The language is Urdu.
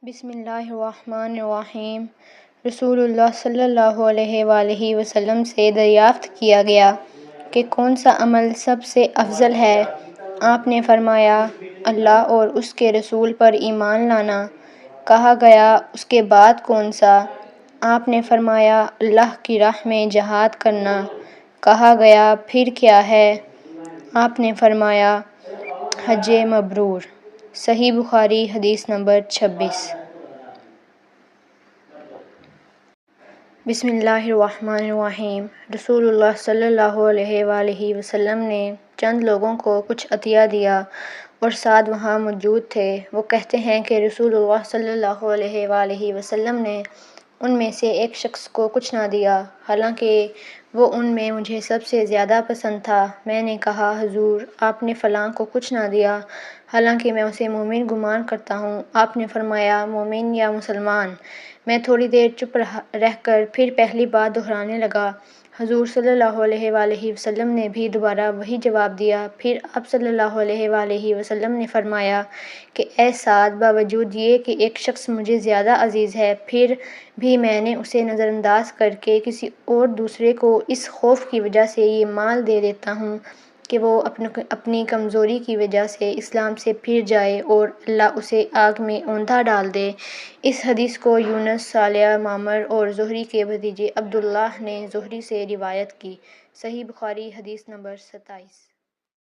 بسم اللہ الرحمن الرحیم۔ رسول اللہ صلی اللہ علیہ وآلہ وسلم سے دریافت کیا گیا کہ کون سا عمل سب سے افضل ہے؟ آپ نے فرمایا، اللہ اور اس کے رسول پر ایمان لانا۔ کہا گیا، اس کے بعد کون سا؟ آپ نے فرمایا، اللہ کی راہ میں جہاد کرنا۔ کہا گیا، پھر کیا ہے؟ آپ نے فرمایا، حج مبرور۔ صحیح بخاری، حدیث نمبر 26۔ بسم اللہ الرحمن الرحیم۔ رسول اللہ صلی اللہ علیہ وآلہ وسلم نے چند لوگوں کو کچھ عطیہ دیا اور ساتھ وہاں موجود تھے۔ وہ کہتے ہیں کہ رسول اللہ صلی اللہ علیہ وآلہ وسلم نے ان میں سے ایک شخص کو کچھ نہ دیا، حالانکہ وہ ان میں مجھے سب سے زیادہ پسند تھا۔ میں نے کہا، حضور، آپ نے فلاں کو کچھ نہ دیا، حالانکہ میں اسے مومن گمان کرتا ہوں۔ آپ نے فرمایا، مومن یا مسلمان؟ میں تھوڑی دیر چپ رہ کر پھر پہلی بات دہرانے لگا۔ حضور صلی اللہ علیہ وآلہ وسلم نے بھی دوبارہ وہی جواب دیا۔ پھر آپ صلی اللہ علیہ وآلہ وسلم نے فرمایا کہ اے سعد، باوجود یہ کہ ایک شخص مجھے زیادہ عزیز ہے، پھر بھی میں نے اسے نظر انداز کر کے کسی اور دوسرے کو اس خوف کی وجہ سے یہ مال دے دیتا ہوں کہ وہ اپنی کمزوری کی وجہ سے اسلام سے پھر جائے اور اللہ اسے آگ میں اوندا ڈال دے۔ اس حدیث کو یونس، صالح، معمر اور زہری کے بھتیجے عبداللہ نے زہری سے روایت کی۔ صحیح بخاری، حدیث نمبر 27۔